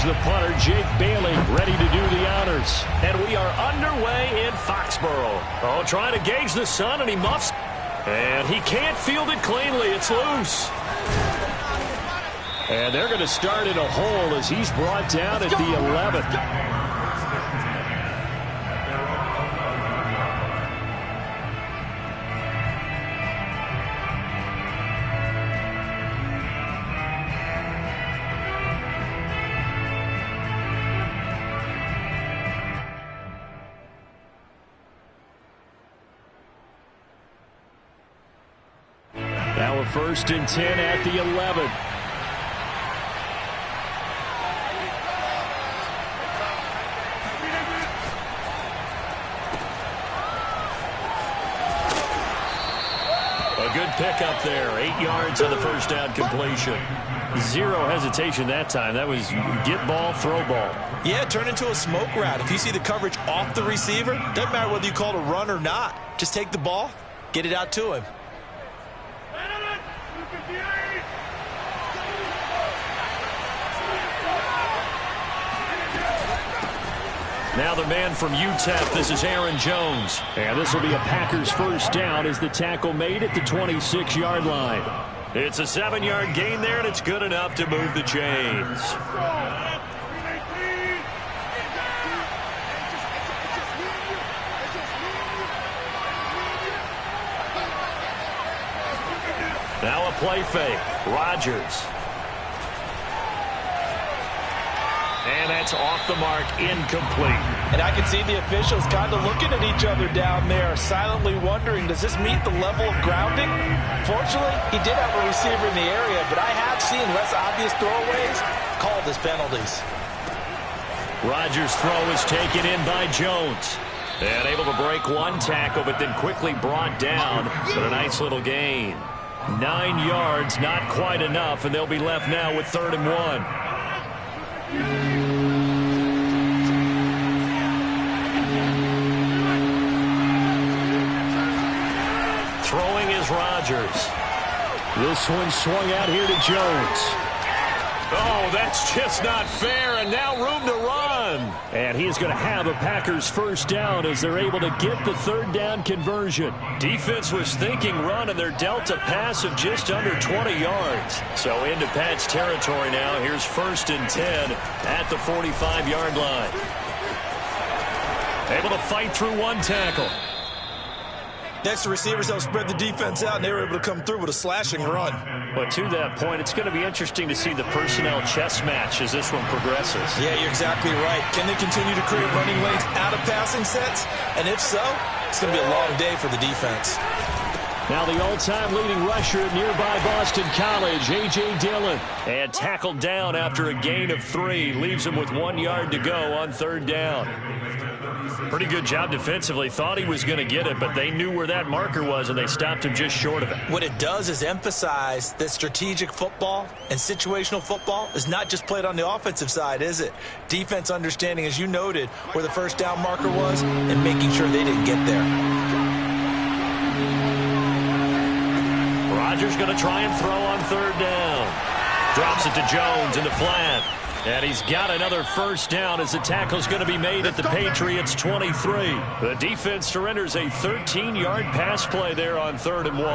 the punter, Jake Bailey, ready to do the honors. And we are underway in Foxborough. Oh, trying to gauge the sun, and he muffs. And he can't field it cleanly. It's loose. And they're going to start in a hole as he's brought down at the 11th. Now a 1st and 10 at the 11. A good pickup there. 8 yards on the first down completion. Zero hesitation that time. That was get ball, throw ball. Yeah, turn into a smoke route. If you see the coverage off the receiver, doesn't matter whether you call it a run or not. Just take the ball, get it out to him. Now the man from UTEP, this is Aaron Jones. And this will be a Packers first down as the tackle made at the 26-yard line. It's a 7-yard gain there, and it's good enough to move the chains. Now a play fake. Rodgers. And that's off the mark, incomplete. And I can see the officials kind of looking at each other down there, silently wondering, does this meet the level of grounding? Fortunately, he did have a receiver in the area, but I have seen less obvious throwaways called as penalties. Rodgers' throw is taken in by Jones. And able to break one tackle, but then quickly brought down. But a nice little gain. 9 yards, not quite enough, and they'll be left now with 3rd and 1. Throwing is Rodgers. This one swung out here to Jones. Oh, that's just not fair, and now room to run. And he's going to have a Packers first down as they're able to get the 3rd down conversion. Defense was thinking run, and they're dealt a pass of just under 20 yards. So into Pat's territory now. Here's 1st and 10 at the 45-yard line. Able to fight through one tackle. Next, the receivers helped spread the defense out, and they were able to come through with a slashing run. But to that point, it's going to be interesting to see the personnel chess match as this one progresses. Yeah, you're exactly right. Can they continue to create running lanes out of passing sets? And if so, it's going to be a long day for the defense. Now the all-time leading rusher at nearby Boston College, A.J. Dillon. And tackled down after a gain of 3. Leaves him with 1 yard to go on 3rd down. Pretty good job defensively. Thought he was going to get it, but they knew where that marker was, and they stopped him just short of it. What it does is emphasize that strategic football and situational football is not just played on the offensive side, is it? Defense understanding, as you noted, where the first down marker was and making sure they didn't get there. Rodgers going to try and throw on 3rd down. Drops it to Jones in the flat. And he's got another first down as the tackle's going to be made at the Patriots 23. The defense surrenders a 13-yard pass play there on 3rd and 1.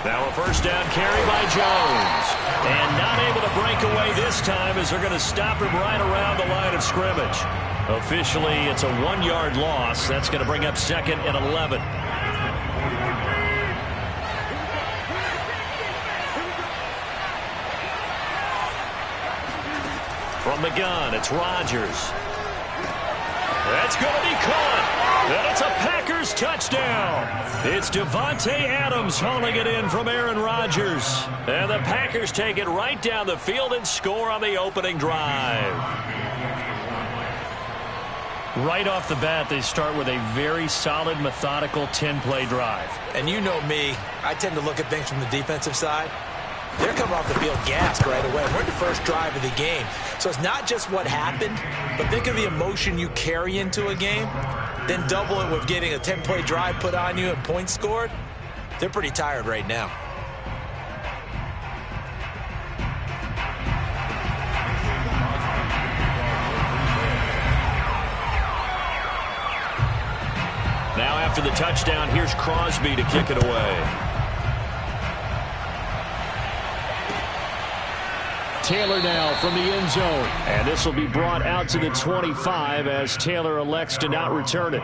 Now a first down carry by Jones. And not able to break away this time as they're going to stop him right around the line of scrimmage. Officially, it's a 1-yard loss. That's going to bring up 2nd and 11. From the gun, it's Rodgers. That's going to be caught. And it's a Packers touchdown. It's Devontae Adams hauling it in from Aaron Rodgers. And the Packers take it right down the field and score on the opening drive. Right off the bat, they start with a very solid, methodical 10-play drive. And you know me, I tend to look at things from the defensive side. They're coming off the field gassed right away. We're in the first drive of the game. So it's not just what happened, but think of the emotion you carry into a game. Then double it with getting a 10-play drive put on you and points scored. They're pretty tired right now. Now after the touchdown, here's Crosby to kick it away. Taylor now from the end zone. And this will be brought out to the 25 as Taylor elects to not return it.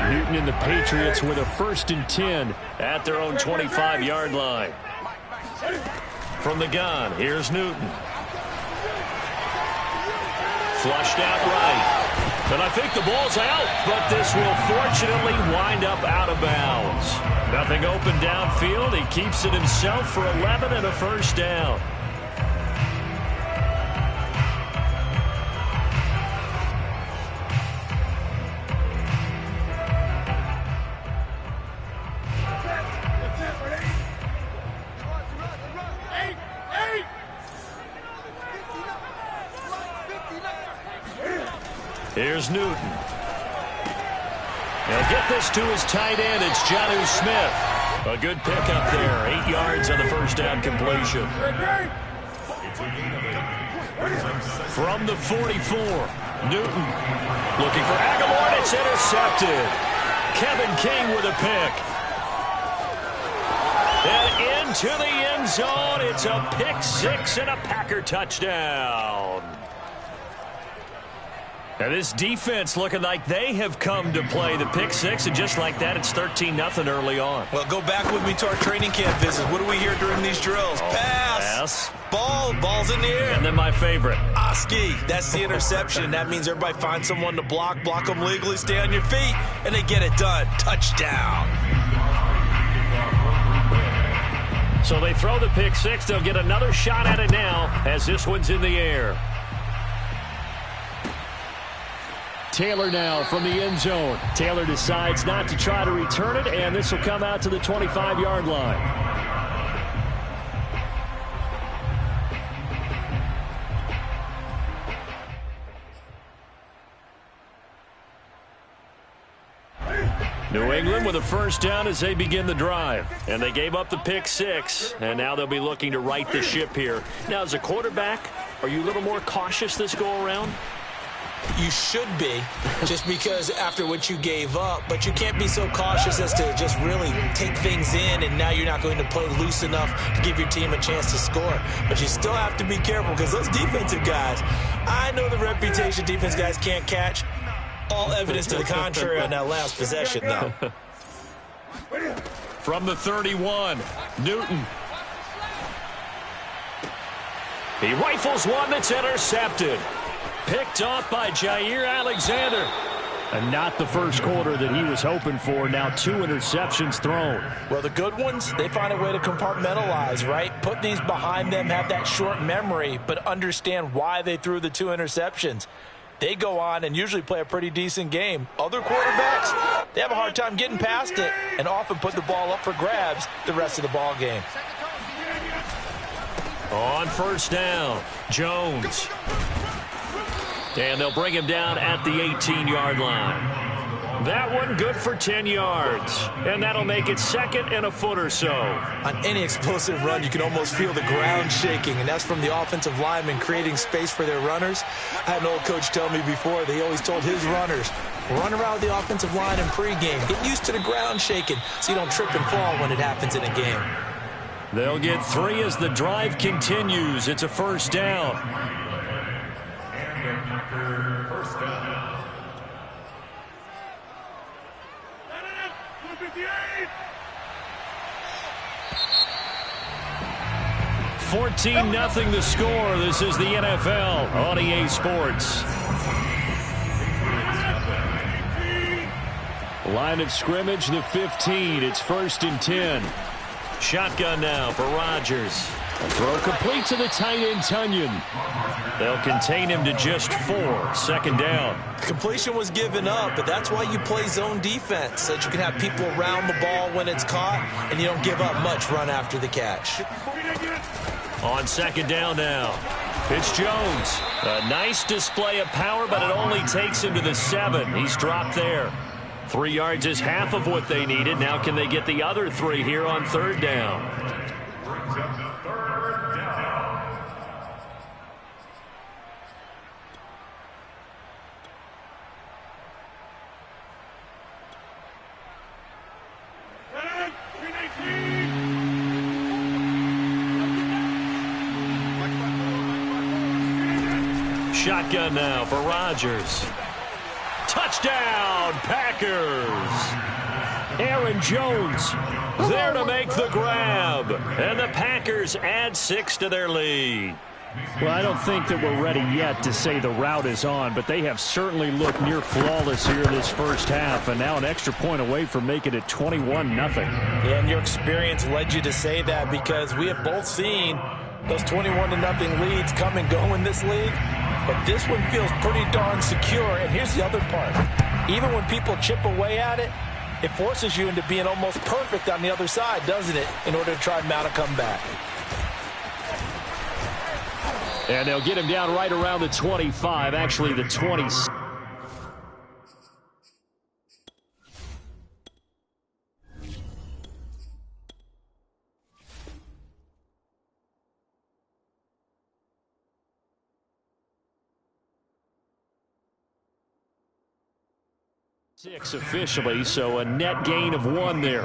Newton and the Patriots with a 1st and 10 at their own 25-yard line. From the gun, here's Newton. Flushed out right. And I think the ball's out, but this will fortunately wind up out of bounds. Nothing open downfield. He keeps it himself for 11 and a 1st down. Here's Newton. He'll get this to his tight end. It's Jonnu Smith. A good pickup there. 8 yards on the 1st down completion. From the 44, Newton looking for Aguilar. It's intercepted. Kevin King with a pick. And into the end zone. It's a pick 6 and a Packer touchdown. And this defense looking like they have come to play. The pick 6, and just like that, it's 13-0 early on. Well, go back with me to our training camp visits. What do we hear during these drills? Pass. Ball's in the air. And then my favorite. Oski, that's the interception. That means everybody finds someone to block them legally, stay on your feet, and they get it done. Touchdown. So they throw the pick 6. They'll get another shot at it now as this one's in the air. Taylor now from the end zone. Taylor decides not to try to return it, and this will come out to the 25-yard line. New England with a 1st down as they begin the drive. And they gave up the pick 6, and now they'll be looking to right the ship here. Now, as a quarterback, are you a little more cautious this go-around? You should be, just because after what you gave up, but you can't be so cautious as to just really take things in, and now you're not going to play loose enough to give your team a chance to score. But you still have to be careful because those defensive guys, I know the reputation defense guys can't catch. All evidence to the contrary on that last possession, though. From the 31, Newton. He rifles one that's intercepted. Picked off by Jair Alexander. And not the first quarter that he was hoping for. Now 2 interceptions thrown. Well, the good ones, they find a way to compartmentalize, right? Put these behind them, have that short memory, but understand why they threw the 2 interceptions. They go on and usually play a pretty decent game. Other quarterbacks, they have a hard time getting past it and often put the ball up for grabs the rest of the ball game. On 1st down, Jones. And they'll bring him down at the 18-yard line. That one good for 10 yards. And that'll make it 2nd and a foot or so. On any explosive run, you can almost feel the ground shaking, and that's from the offensive linemen creating space for their runners. I had an old coach tell me before, they always told his runners, run around with the offensive line in pregame. Get used to the ground shaking so you don't trip and fall when it happens in a game. They'll get 3 as the drive continues. It's a 1st down. First down. 14-0 the score. This is the NFL on EA Sports. Line of scrimmage, the 15. It's 1st and 10. Shotgun now for Rodgers. Throw complete to the tight end, Tunyon. They'll contain him to just 4. 2nd down. Completion was given up, but that's why you play zone defense, so that you can have people around the ball when it's caught, and you don't give up much run after the catch. On 2nd down now, it's Jones. A nice display of power, but it only takes him to the 7. He's dropped there. 3 yards is half of what they needed. Now can they get the other 3 here on 3rd down? Brings up to 3rd down. Shotgun now for Rodgers. Touchdown, Packers. Aaron Jones there to make the grab. And the Packers add 6 to their lead. Well, I don't think that we're ready yet to say the route is on, but they have certainly looked near flawless here this first half, and now an extra point away from making it 21-0. Yeah, and your experience led you to say that, because we have both seen those 21-0 leads come and go in this league. But this one feels pretty darn secure. And here's the other part. Even when people chip away at it, it forces you into being almost perfect on the other side, doesn't it, in order to try and mount a comeback. And they'll get him down right around the 25, actually the 26. Officially, so a net gain of 1 there.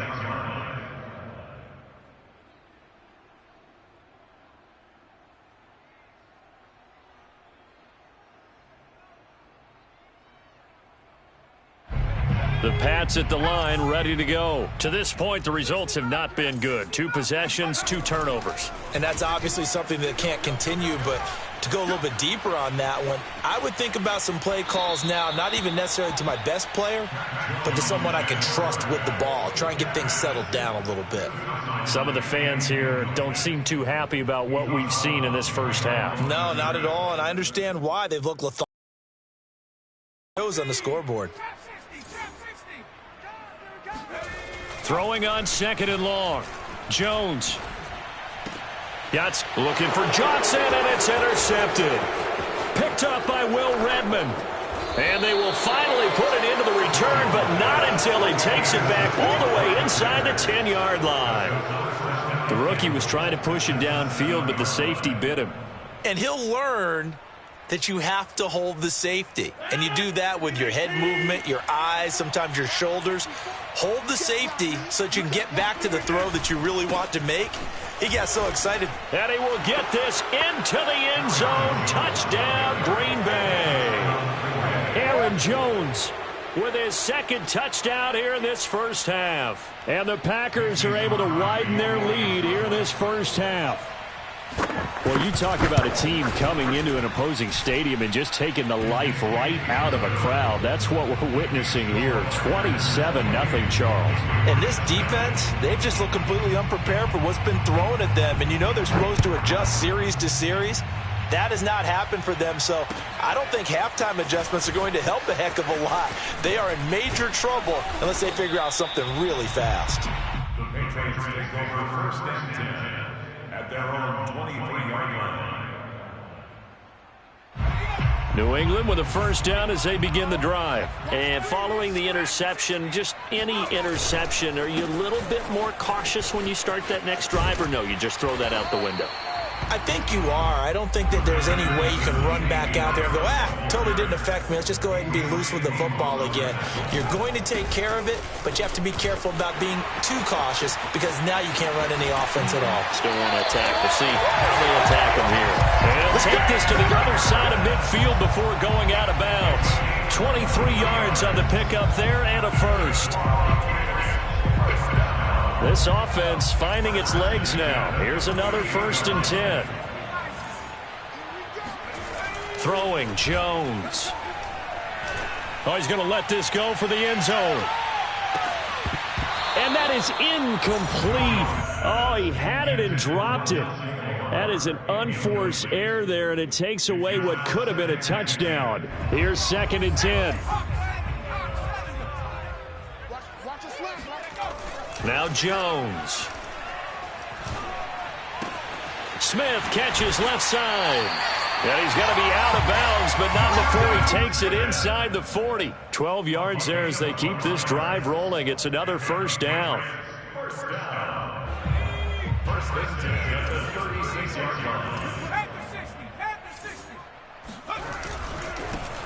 The Pats at the line, ready to go. To this point, the results have not been good. 2 possessions, 2 turnovers. And that's obviously something that can't continue, but to go a little bit deeper on that one, I would think about some play calls now, not even necessarily to my best player, but to someone I can trust with the ball. Try and get things settled down a little bit. Some of the fans here don't seem too happy about what we've seen in this first half. No, not at all, and I understand why. They've looked lethargic on the scoreboard. Throwing on 2nd and long. Jones. Yachts looking for Johnson, and it's intercepted. Picked up by Will Redmond. And they will finally put it into the return, but not until he takes it back all the way inside the 10-yard line. The rookie was trying to push him downfield, but the safety bit him. And he'll learn that you have to hold the safety. And you do that with your head movement, your eyes, sometimes your shoulders. Hold the safety so that you can get back to the throw that you really want to make. He got so excited. And he will get this into the end zone. Touchdown, Green Bay. Aaron Jones with his 2nd touchdown here in this first half. And the Packers are able to widen their lead here in this first half. Well, you talk about a team coming into an opposing stadium and just taking the life right out of a crowd. That's what we're witnessing here. 27-0, Charles. And this defense, they've just looked completely unprepared for what's been thrown at them. And you know they're supposed to adjust series to series. That has not happened for them, so I don't think halftime adjustments are going to help a heck of a lot. They are in major trouble unless they figure out something really fast. The Patriots take over 1st and 10 at their own 23-yard line. New England with a 1st down as they begin the drive. And following the interception, just any interception, are you a little bit more cautious when you start that next drive, or no, you just throw that out the window? I think you are. I don't think that there's any way you can run back out there and go, totally didn't affect me. Let's just go ahead and be loose with the football again. You're going to take care of it, but you have to be careful about being too cautious, because now you can't run any offense at all. Still want to attack. We'll see how they attack them here. And they'll take this to the other side of midfield before going out of bounds. 23 yards on the pickup there and a 1st. This offense finding its legs now. Here's another 1st and 10. Throwing Jones. Oh, he's going to let this go for the end zone. And that is incomplete. Oh, he had it and dropped it. That is an unforced error there, and it takes away what could have been a touchdown. Here's 2nd and 10. Now Jones. Smith catches left side. And he's going to be out of bounds, but not before he takes it inside the 40. 12 yards there as they keep this drive rolling. It's another first down. First down. First and 10 at the 36-yard line.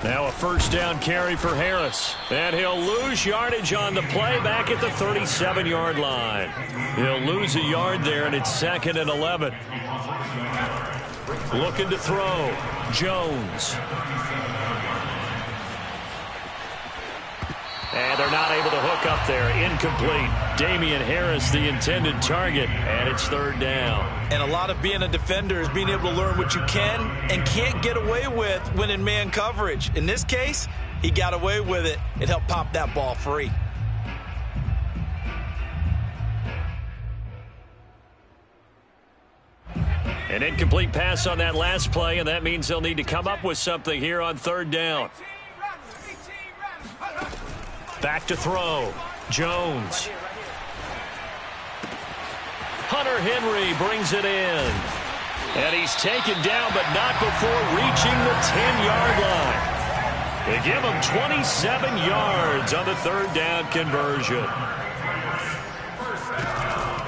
Now a first down carry for Harris. And he'll lose yardage on the play back at the 37-yard line. He'll lose a yard there, and it's 2nd and 11. Looking to throw. Jones. And they're not able to hook up there. Incomplete. Damian Harris, the intended target, and it's 3rd down. And a lot of being a defender is being able to learn what you can and can't get away with when in man coverage. In this case, he got away with it. It helped pop that ball free. An incomplete pass on that last play, and that means they'll need to come up with something here on 3rd down. Back to throw. Jones. Hunter Henry brings it in. And he's taken down, but not before reaching the 10-yard line. They give him 27 yards on the 3rd down conversion.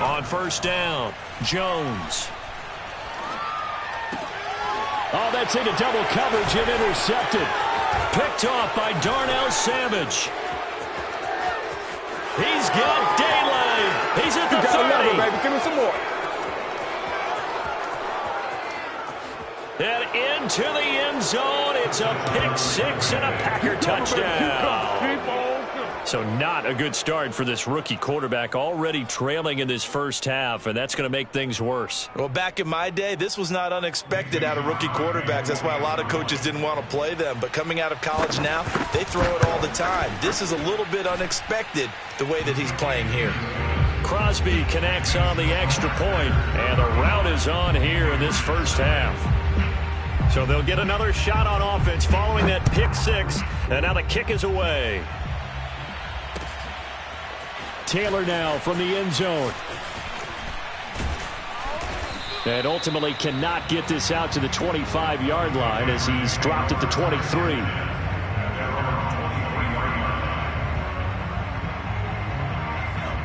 On 1st down, Jones. Oh, that's into double coverage and intercepted. Picked off by Darnell Savage. He's got daylight. He's at the 30. Baby. Give me some more. And into the end zone. It's a pick six and a Packer touchdown. So not a good start for this rookie quarterback, already trailing in this first half, and that's going to make things worse. Well, back in my day, this was not unexpected out of rookie quarterbacks. That's why a lot of coaches didn't want to play them. But coming out of college now, they throw it all the time. This is a little bit unexpected, the way that he's playing here. Crosby connects on the extra point, and the route is on here in this first half. So they'll get another shot on offense following that pick six, and now the kick is away. Taylor now from the end zone. And ultimately cannot get this out to the 25-yard line as he's dropped at the 23.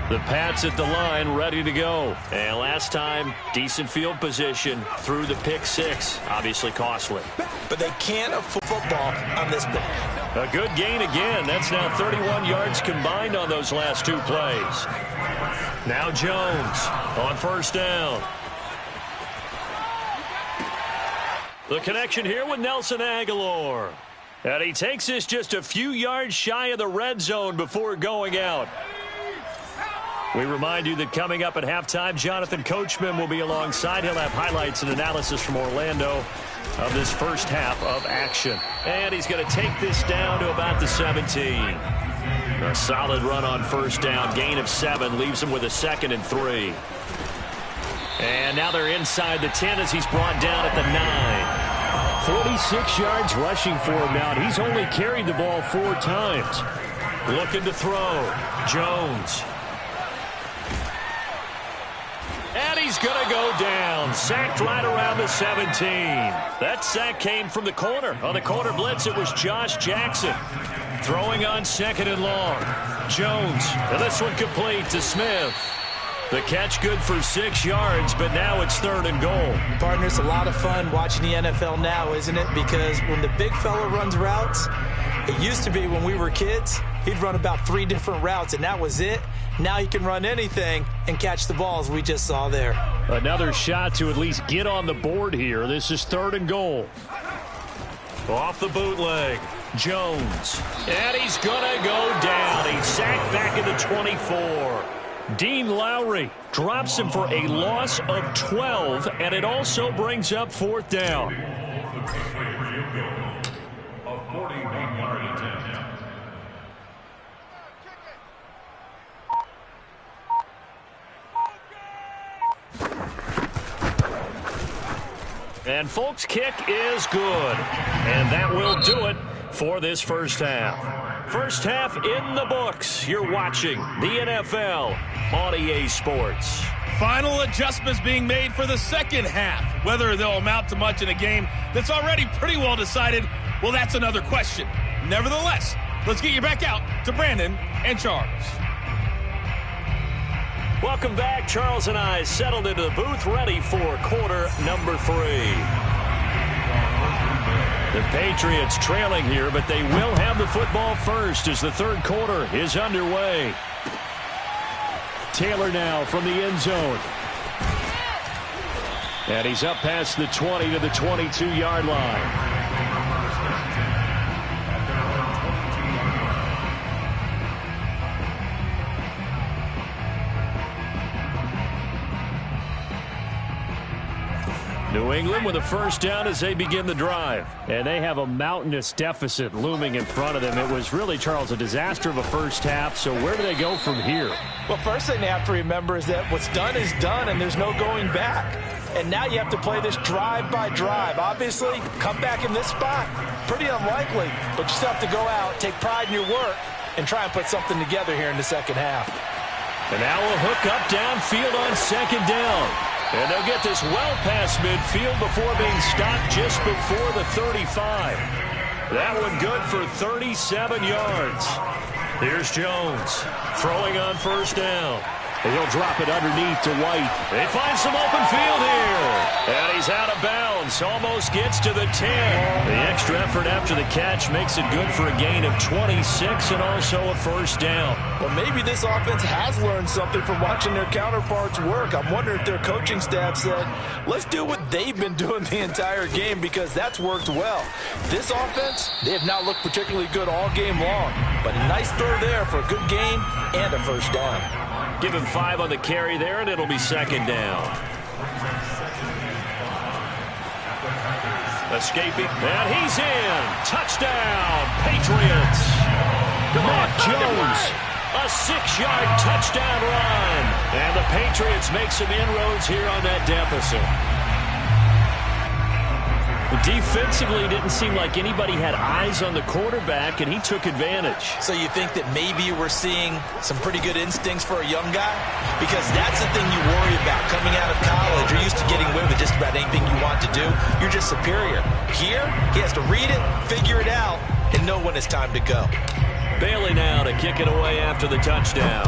The Pats at the line, ready to go. And last time, decent field position through the pick six. Obviously costly. But they can't afford football on this play. A good gain again. That's now 31 yards combined on those last two plays. Now Jones on first down. The connection here with Nelson Aguilar. And he takes this just a few yards shy of the red zone before going out. We remind you that coming up at halftime, Jonathan Coachman will be alongside. He'll have highlights and analysis from Orlando of this first half of action. And he's going to take this down to about the 17. A solid run on first down. Gain of 7 leaves him with a 2nd and 3. And now they're inside the 10 as he's brought down at the 9. 46 yards rushing for him now. He's only carried the ball 4 times. Looking to throw. Jones. And he's going to go down. Sacked right around the 17. That sack came from the corner. On the corner blitz, it was Josh Jackson. Throwing on 2nd and long. Jones. And this one complete to Smith. The catch good for 6 yards, but now it's 3rd and goal. Partners, a lot of fun watching the NFL now, isn't it? Because when the big fella runs routes, it used to be when we were kids, he'd run about 3 different routes, and that was it. Now he can run anything and catch the balls we just saw there. Another shot to at least get on the board here. This is 3rd and goal. Off the bootleg. Jones. And he's going to go down. He's sacked back at the 24. Dean Lowry drops him for a loss of 12, and it also brings up 4th down. A 41-yard attempt. And folks, kick is good. And that will do it for this first half. First half in the books. You're watching the NFL on EA Sports. Final adjustments being made for the second half. Whether they'll amount to much in a game that's already pretty well decided, well, that's another question. Nevertheless, let's get you back out to Brandon and Charles. Welcome back. Charles and I settled into the booth, ready for quarter number 3. The Patriots trailing here, but they will have the football first as the third quarter is underway. Taylor now from the end zone. And he's up past the 20 to the 22-yard line. New England with a first down as they begin the drive. And they have a mountainous deficit looming in front of them. It was really, Charles, a disaster of a first half. So where do they go from here? Well, first thing they have to remember is that what's done is done, and there's no going back. And now you have to play this drive by drive. Obviously, come back in this spot, pretty unlikely. But you still have to go out, take pride in your work, and try and put something together here in the second half. And now a hook up downfield on second down. And they'll get this well past midfield before being stopped just before the 35. That one good for 37 yards. Here's Jones throwing on first down. And he'll drop it underneath to White. They find some open field here. And he's out of bounds. Almost gets to the 10. The extra effort after the catch makes it good for a gain of 26 and also a first down. Well, maybe this offense has learned something from watching their counterparts work. I'm wondering if their coaching staff said, let's do what they've been doing the entire game because that's worked well. This offense, they have not looked particularly good all game long. But a nice throw there for a good gain and a first down. Give him 5 on the carry there, and it'll be second down. Escaping, and he's in. Touchdown, Patriots. Matt Jones, a 6-yard touchdown run. And the Patriots make some inroads here on that deficit. Defensively, it didn't seem like anybody had eyes on the quarterback, and he took advantage. So you think that maybe we're seeing some pretty good instincts for a young guy? Because that's the thing you worry about. Coming out of college, you're used to getting away with just about anything you want to do. You're just superior. Here, he has to read it, figure it out, and know when it's time to go. Bailey now to kick it away after the touchdown.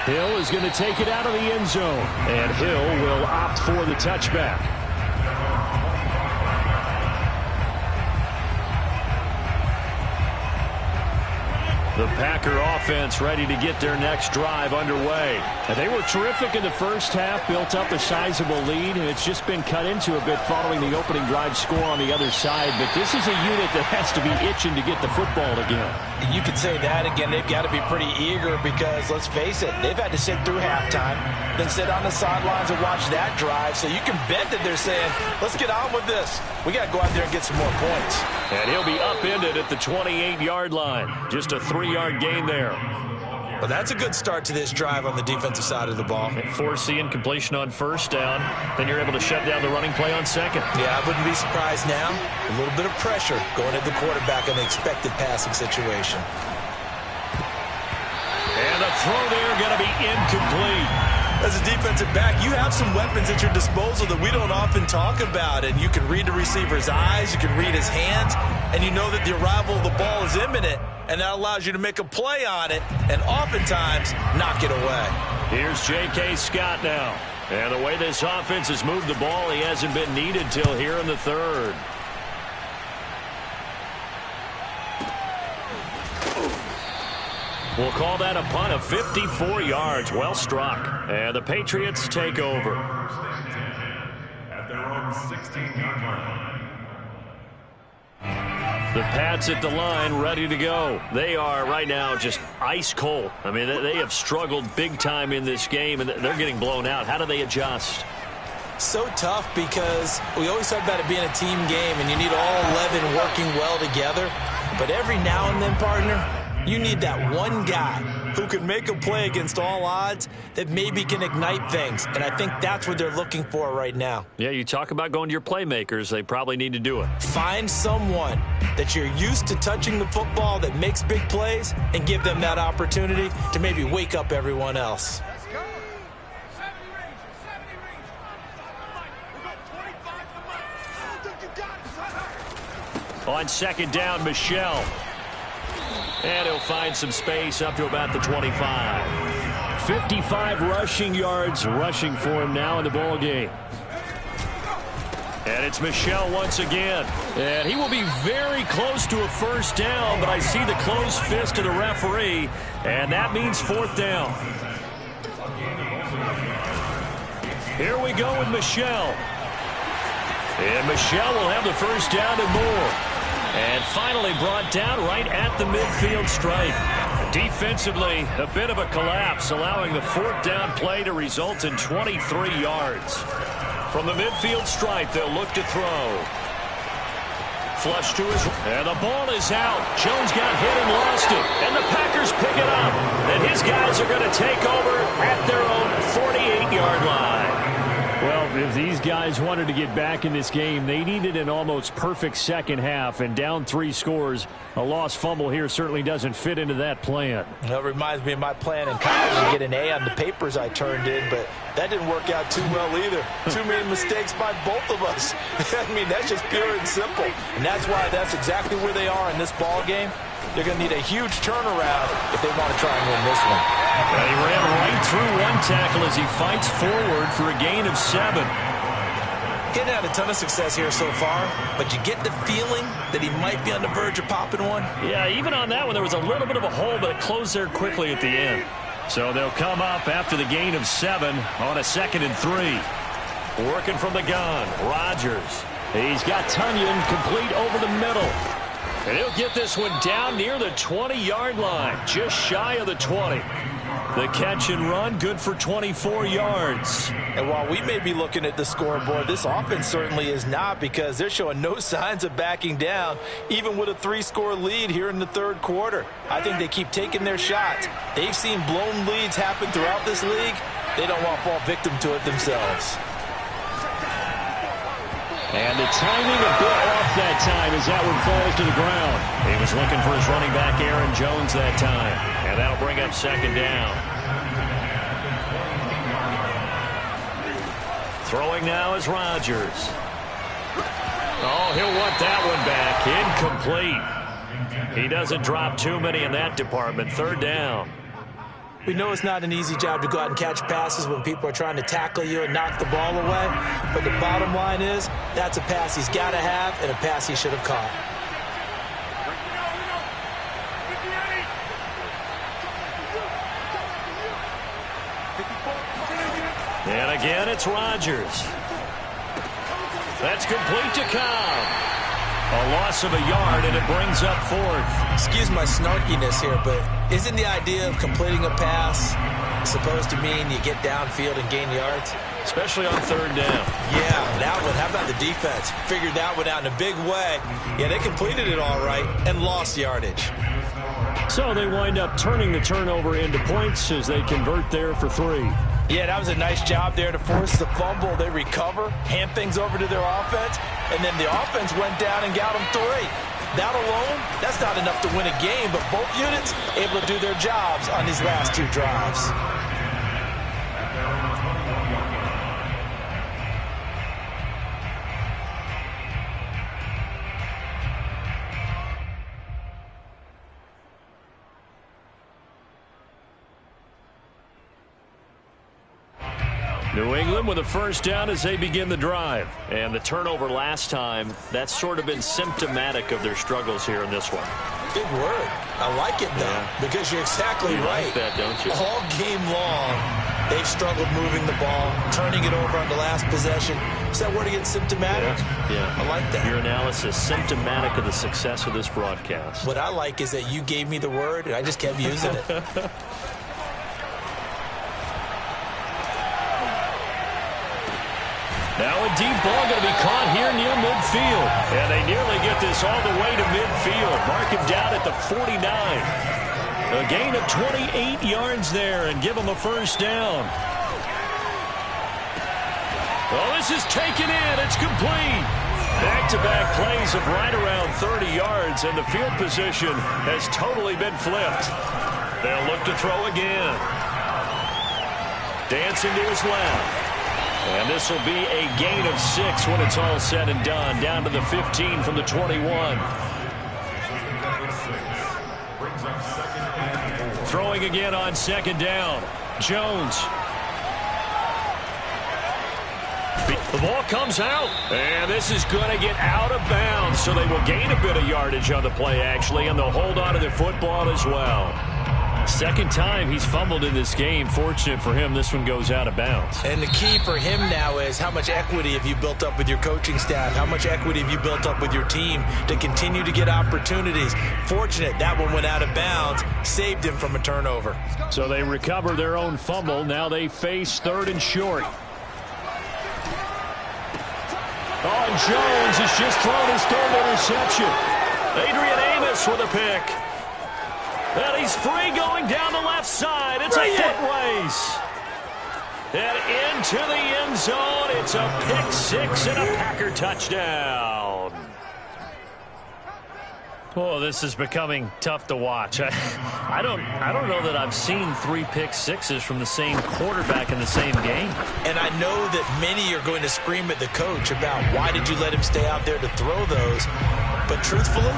Hill is going to take it out of the end zone, and Hill will opt for the touchback. The Packer offense ready to get their next drive underway. And they were terrific in the first half, built up a sizable lead, and it's just been cut into a bit following the opening drive score on the other side. But this is a unit that has to be itching to get the football again. You could say that again. They've got to be pretty eager because, let's face it, they've had to sit through halftime, then sit on the sidelines and watch that drive. So you can bet that they're saying, let's get on with this. We got to go out there and get some more points. And he'll be upended at the 28-yard line. Just a 3-yard gain there. Well, that's a good start to this drive on the defensive side of the ball. Forcing incompletion on first down. Then you're able to shut down the running play on second. Yeah, I wouldn't be surprised now. A little bit of pressure going at the quarterback in the expected passing situation. And the throw there going to be incomplete. As a defensive back, you have some weapons at your disposal that we don't often talk about. And you can read the receiver's eyes, you can read his hands, and you know that the arrival of the ball is imminent. And that allows you to make a play on it and oftentimes knock it away. Here's J.K. Scott now. And the way this offense has moved the ball, he hasn't been needed till here in the third. We'll call that a punt of 54 yards. Well struck. And the Patriots take over. At their own 16-yard line. The Pats at the line, ready to go. They are right now just ice cold. I mean, they have struggled big time in this game, and they're getting blown out. How do they adjust? So tough because we always talk about it being a team game, and you need all 11 working well together. But every now and then, partner, you need that one guy who can make a play against all odds that maybe can ignite things. And I think that's what they're looking for right now. Yeah, you talk about going to your playmakers. They probably need to do it. Find someone that you're used to touching the football that makes big plays and give them that opportunity to maybe wake up everyone else. On second down, Michelle. And he'll find some space up to about the 25. 55 rushing yards rushing for him now in the ball game. And it's Michelle once again. And he will be very close to a first down, but I see the closed fist of the referee, and that means fourth down. Here we go with Michelle. And Michelle will have the first down and more. And finally brought down right at the midfield stripe. Defensively, a bit of a collapse, allowing the fourth down play to result in 23 yards. From the midfield stripe, they'll look to throw. Flush to his... And the ball is out. Jones got hit and lost it. And the Packers pick it up. And his guys are going to take over at their own 48-yard line. Well, if these guys wanted to get back in this game, they needed an almost perfect second half, and down 3 scores. A lost fumble here certainly doesn't fit into that plan. That reminds me of my plan in college to get an A on the papers I turned in, but that didn't work out too well either. Too many mistakes by both of us. I mean, that's just pure and simple. And that's why that's exactly where they are in this ball game. They're going to need a huge turnaround if they want to try and win this one. And he ran right through one tackle as he fights forward for a gain of 7. Getting had a ton of success here so far, but you get the feeling that he might be on the verge of popping one. Yeah, even on that one, there was a little bit of a hole, but it closed there quickly at the end. So they'll come up after the gain of 7 on a 2nd and 3. Working from the gun, Rodgers. He's got Tunyon complete over the middle. And he'll get this one down near the 20-yard line, just shy of the 20. The catch and run, good for 24 yards. And while we may be looking at the scoreboard, this offense certainly is not, because they're showing no signs of backing down, even with a 3-score lead here in the third quarter. I think they keep taking their shots. They've seen blown leads happen throughout this league. They don't want to fall victim to it themselves. And the timing a bit off that time as that one falls to the ground. He was looking for his running back, Aaron Jones, that time. And that'll bring up second down. Throwing now is Rodgers. Oh, he'll want that one back. Incomplete. He doesn't drop too many in that department. Third down. We know it's not an easy job to go out and catch passes when people are trying to tackle you and knock the ball away. But the bottom line is, that's a pass he's got to have and a pass he should have caught. And again, it's Rodgers. That's complete to Cobb. A loss of a yard, and it brings up fourth. Excuse my snarkiness here, but isn't the idea of completing a pass supposed to mean you get downfield and gain yards? Especially on third down. Yeah, that one. How about the defense? Figured that one out in a big way. Yeah, they completed it all right and lost yardage. So they wind up turning the turnover into points as they convert there for 3. Yeah, that was a nice job there to force the fumble. They recover, hand things over to their offense, and then the offense went down and got them 3. That alone, that's not enough to win a game, but both units able to do their jobs on these last 2 drives. New England with a first down as they begin the drive. And the turnover last time, that's sort of been symptomatic of their struggles here in this one. Big word. I like it, though, because you're exactly right. Like that, don't you? All game long, they've struggled moving the ball, turning it over on the last possession. Is that word again, symptomatic? Yeah. I like that. Your analysis, symptomatic of the success of this broadcast. What I like is that you gave me the word, and I just kept using it. Now a deep ball going to be caught here near midfield. And they nearly get this all the way to midfield. Mark him down at the 49. A gain of 28 yards there and give them a first down. Oh, this is taken in. It's complete. Back-to-back plays of right around 30 yards, and the field position has totally been flipped. They'll look to throw again. Dancing to his left. And this will be a gain of 6 when it's all said and done. Down to the 15 from the 21. Throwing again on second down. Jones. The ball comes out, and this is going to get out of bounds, so they will gain a bit of yardage on the play, actually, and they'll hold on to their football as well. Second time he's fumbled in this game. Fortunate for him, this one goes out of bounds. And the key for him now is how much equity have you built up with your coaching staff? How much equity have you built up with your team to continue to get opportunities? Fortunate that one went out of bounds, saved him from a turnover. So they recover their own fumble. Now they face third and short. Oh, and Jones has just thrown his third interception. Adrian Amos with a pick. And he's free going down the left side. It's a foot race. And into the end zone. It's a pick six and a Packer touchdown. Oh, this is becoming tough to watch. I don't know that I've seen 3 pick sixes from the same quarterback in the same game. And I know that many are going to scream at the coach about why did you let him stay out there to throw those. But truthfully,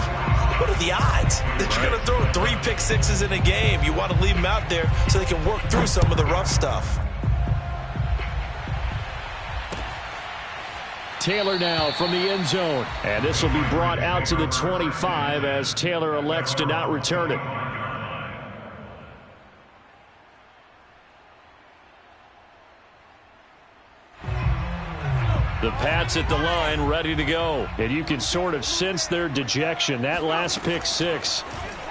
what are the odds that you're going to throw 3 pick sixes in a game? You want to leave them out there so they can work through some of the rough stuff. Taylor now from the end zone. And this will be brought out to the 25 as Taylor elects to not return it. The Pats at the line ready to go. And you can sort of sense their dejection. That last pick six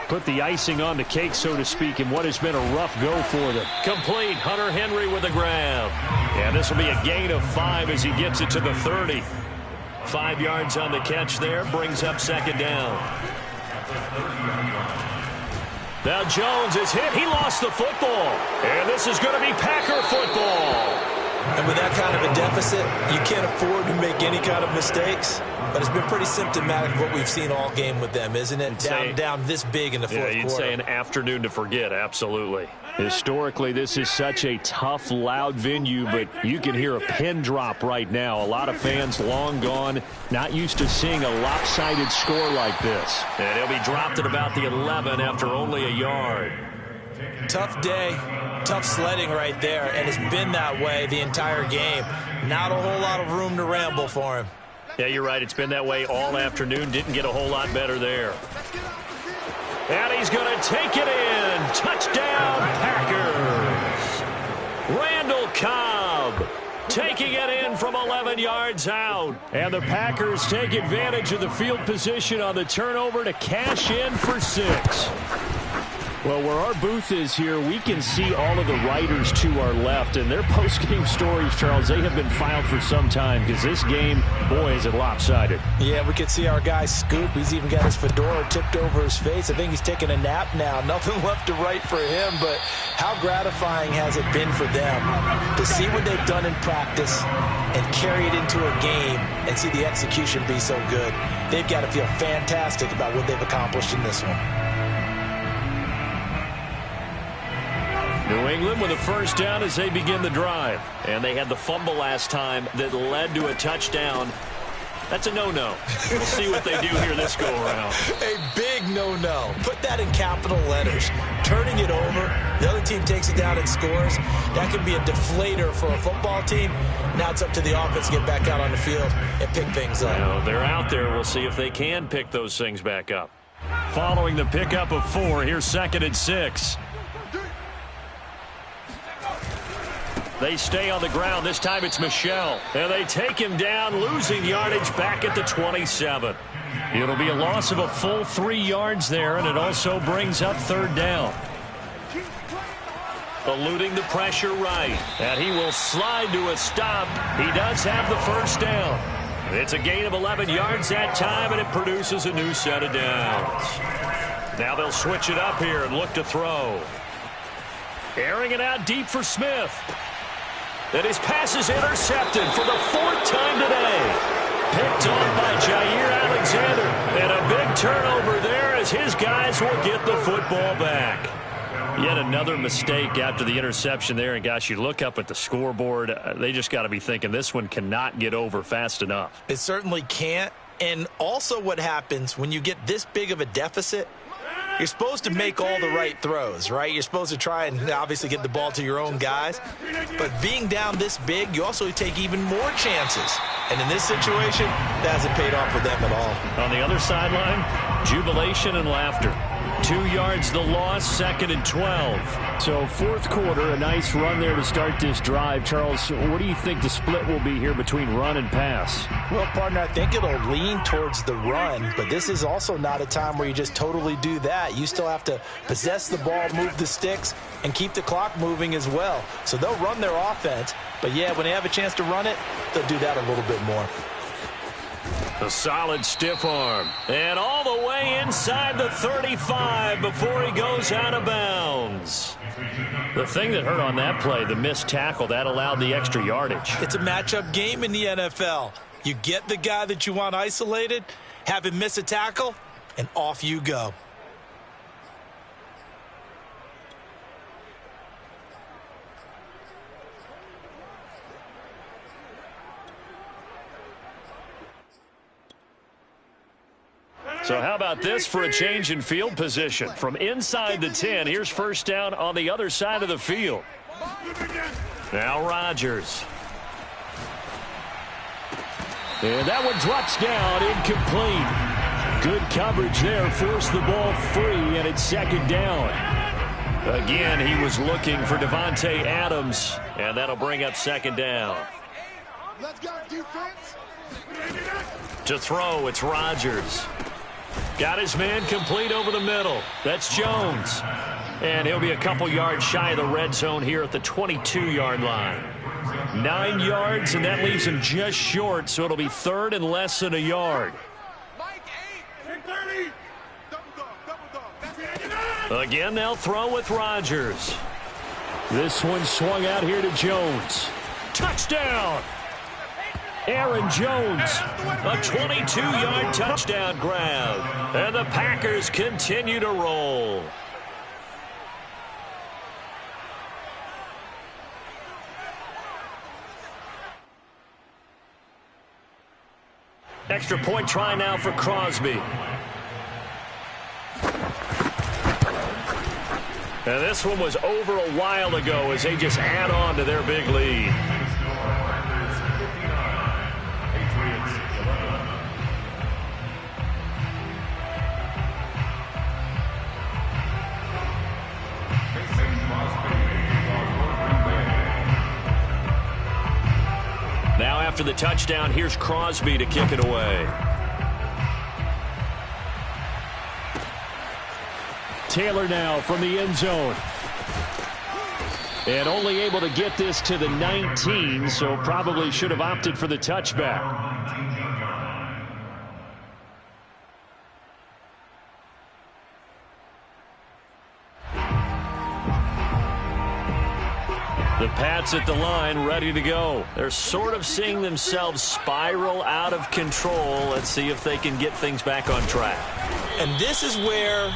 put the icing on the cake, so to speak, in what has been a rough go for them. Complete. Hunter Henry with a grab. And this will be a gain of 5 as he gets it to the 30. 5 yards on the catch there. Brings up second down. Now Jones is hit. He lost the football. And this is going to be Packer football. And with that kind of a deficit, you can't afford to make any kind of mistakes. But it's been pretty symptomatic of what we've seen all game with them, isn't it? Down this big in the fourth quarter. You'd say an afternoon to forget, absolutely. Historically, this is such a tough, loud venue, but you can hear a pin drop right now. A lot of fans long gone, not used to seeing a lopsided score like this. And he'll be dropped at about the 11 after only a yard. Tough day, tough sledding right there, and it's been that way the entire game. Not a whole lot of room to ramble for him. Yeah, you're right. It's been that way all afternoon. Didn't get a whole lot better there. And he's going to take it in. Touchdown, Packers. Randall Cobb taking it in from 11 yards out. And the Packers take advantage of the field position on the turnover to cash in for 6. Well, where our booth is here, we can see all of the writers to our left. And their post-game stories, Charles, they have been filed for some time because this game, boy, is it lopsided. Yeah, we can see our guy Scoop. He's even got his fedora tipped over his face. I think he's taking a nap now. Nothing left to write for him, but how gratifying has it been for them to see what they've done in practice and carry it into a game and see the execution be so good. They've got to feel fantastic about what they've accomplished in this one. New England with a first down as they begin the drive. And they had the fumble last time that led to a touchdown. That's a no-no. We'll see what they do here this go-around. A big no-no. Put that in capital letters. Turning it over, the other team takes it down and scores. That can be a deflator for a football team. Now it's up to the offense to get back out on the field and pick things up. Well, they're out there. We'll see if they can pick those things back up. Following the pickup of 4, here's 2nd and 6. They stay on the ground. This time it's Michel. And they take him down, losing yardage back at the 27. It'll be a loss of a full 3 yards there, and it also brings up 3rd down. Eluding the pressure right. And he will slide to a stop. He does have the first down. It's a gain of 11 yards that time, and it produces a new set of downs. Now they'll switch it up here and look to throw. Airing it out deep for Smith. And his pass is intercepted for the 4th time today. Picked off by Jair Alexander. And a big turnover there as his guys will get the football back. Yet another mistake after the interception there. And, gosh, you look up at the scoreboard. They just got to be thinking this one cannot get over fast enough. It certainly can't. And also what happens when you get this big of a deficit, you're supposed to make all the right throws, right? You're supposed to try and obviously get the ball to your own guys. But being down this big, you also take even more chances. And in this situation, that hasn't paid off for them at all. On the other sideline, jubilation and laughter. 2 yards the loss, 2nd and 12. So 4th quarter, a nice run there to start this drive. Charles, what do you think the split will be here between run and pass? Well, partner, I think it'll lean towards the run, but this is also not a time where you just totally do that. You still have to possess the ball, move the sticks, and keep the clock moving as well. So they'll run their offense, but yeah, when they have a chance to run it, they'll do that a little bit more. A solid stiff arm. And all the way inside the 35 before he goes out of bounds. The thing that hurt on that play, the missed tackle, that allowed the extra yardage. It's a matchup game in the NFL. You get the guy that you want isolated, have him miss a tackle, and off you go. So how about this for a change in field position? From inside the 10, here's 1st down on the other side of the field. Now Rodgers. And that one drops down, incomplete. Good coverage there, forced the ball free, and it's 2nd down. Again, he was looking for Devontae Adams, and that'll bring up 2nd down. Let's go, defense. To throw, it's Rodgers. Got his man complete over the middle. That's Jones. And he'll be a couple yards shy of the red zone here at the 22-yard line. 9 yards, and that leaves him just short, so it'll be 3rd and less than a yard. Again, they'll throw with Rodgers. This one swung out here to Jones. Touchdown! Aaron Jones, a 22-yard touchdown grab. And the Packers continue to roll. Extra point try now for Crosby. And this one was over a while ago as they just add on to their big lead. Now after the touchdown, here's Crosby to kick it away. Taylor now from the end zone. And only able to get this to the 19, so probably should have opted for the touchback. The Pats at the line, ready to go. They're sort of seeing themselves spiral out of control. Let's see if they can get things back on track. And this is where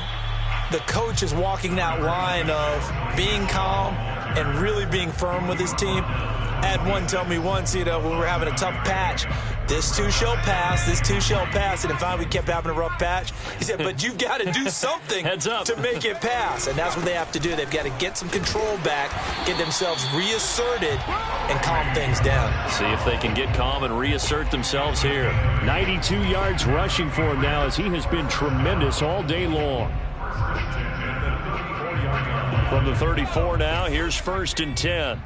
the coach is walking that line of being calm and really being firm with his team. I had one tell me once, when we were having a tough patch, this too shall pass, this too shall pass. And finally we kept having a rough patch. He said, but you've got to do something to make it pass. And that's what they have to do. They've got to get some control back, get themselves reasserted, and calm things down. See if they can get calm and reassert themselves here. 92 yards rushing for him now as he has been tremendous all day long. From the 34 now, here's 1st and 10.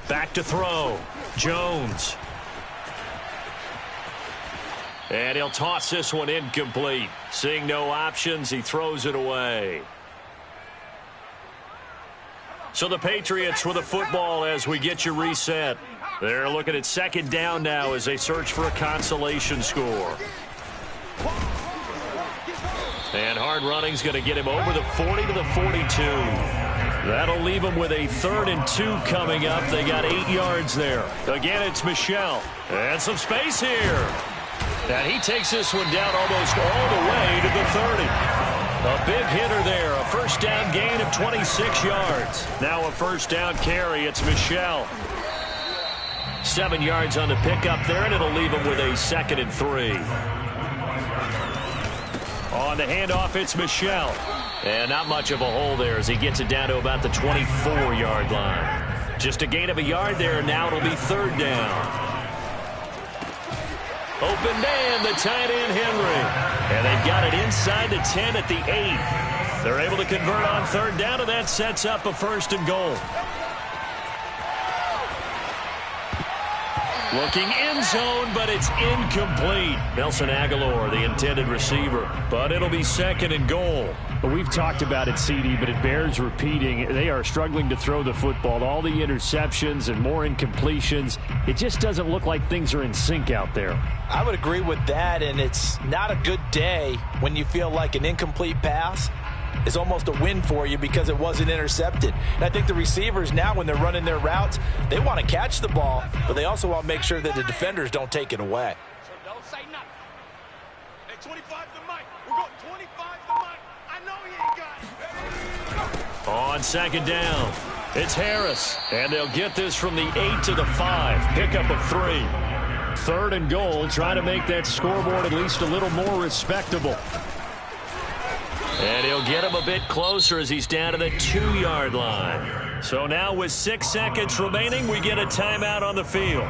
Back to throw. Jones. And he'll toss this one incomplete. Seeing no options, he throws it away. So the Patriots with a football as we get you reset. They're looking at 2nd down now as they search for a consolation score. And hard running's going to get him over the 40 to the 42. That'll leave him with a 3rd and 2 coming up. They got 8 yards there. Again, it's Michel. And some space here. And he takes this one down almost all the way to the 30. A big hitter there. A first down gain of 26 yards. Now a first down carry. It's Michel. 7 yards on the pickup there, and it'll leave him with a 2nd and 3. On the handoff, it's Michel. And not much of a hole there as he gets it down to about the 24-yard line. Just a gain of a yard there. Now it'll be 3rd down. Open man, the tight end, Henry. And they've got it inside the 10 at the 8. They're able to convert on 3rd down, and that sets up a 1st and goal. Looking end zone, but it's incomplete. Nelson Aguilar, the intended receiver. But it'll be 2nd and goal. Well, we've talked about it, CD, but it bears repeating. They are struggling to throw the football. All the interceptions and more incompletions. It just doesn't look like things are in sync out there. I would agree with that, and it's not a good day when you feel like an incomplete pass is almost a win for you because it wasn't intercepted. And I think the receivers now, when they're running their routes, they want to catch the ball, but they also want to make sure that the defenders don't take it away. So don't say nothing. Hey, 25 to Mike. We're going 25 to Mike. I know he ain't got it. On 2nd down, it's Harris. And they'll get this from the 8 to the 5. Pickup of 3. 3rd and goal, trying to make that scoreboard at least a little more respectable. And he'll get him a bit closer as he's down to the 2-yard line. So now with 6 seconds remaining, we get a timeout on the field.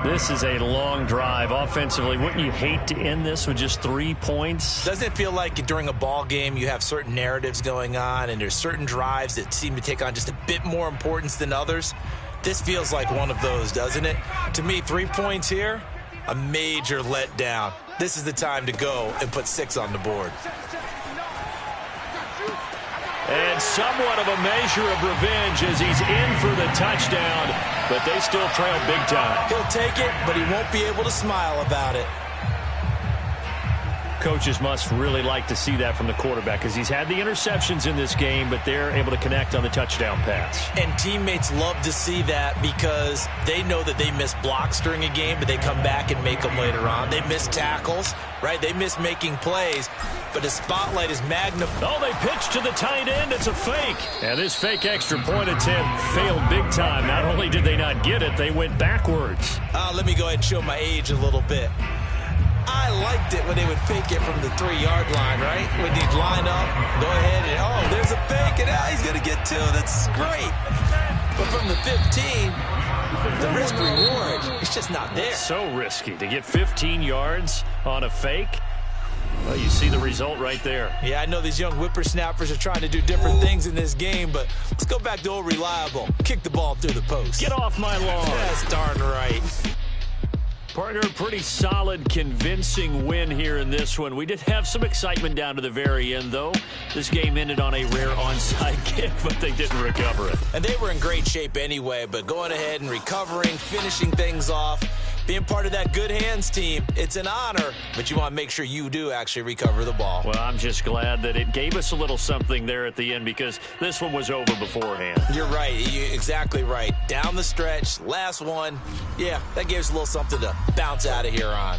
This is a long drive offensively. Wouldn't you hate to end this with just 3 points? Doesn't it feel like during a ball game you have certain narratives going on and there's certain drives that seem to take on just a bit more importance than others? This feels like one of those, doesn't it? To me, 3 points here, a major letdown. This is the time to go and put 6 on the board. And somewhat of a measure of revenge as he's in for the touchdown, but they still trail big time. He'll take it, but he won't be able to smile about it. Coaches must really like to see that from the quarterback because he's had the interceptions in this game, but they're able to connect on the touchdown pass. And teammates love to see that because they know that they miss blocks during a game, but they come back and make them later on. They miss tackles, right? They miss making plays, but the spotlight is magnified. Oh, they pitch to the tight end. It's a fake. And this fake extra point attempt failed big time. Not only did they not get it, they went backwards. Let me go ahead and show my age a little bit. I liked it when they would fake it from the 3-yard line, right? When they'd line up, go ahead and, oh, there's a fake, and he's going to get 2. That's great. But from the 15, the risk-reward, it's just not there. So risky to get 15 yards on a fake. Well, you see the result right there. Yeah, I know these young whippersnappers are trying to do different things in this game, but let's go back to old reliable. Kick the ball through the post. Get off my lawn. That's darn right. Partner, pretty solid, convincing win here in this one. We did have some excitement down to the very end, though. This game ended on a rare onside kick, but they didn't recover it. And they were in great shape anyway, but going ahead and recovering, finishing things off, being part of that good hands team, it's an honor, but you want to make sure you do actually recover the ball. Well, I'm just glad that it gave us a little something there at the end because this one was over beforehand. You're right. You're exactly right. Down the stretch, last one. Yeah, that gave us a little something to bounce out of here on.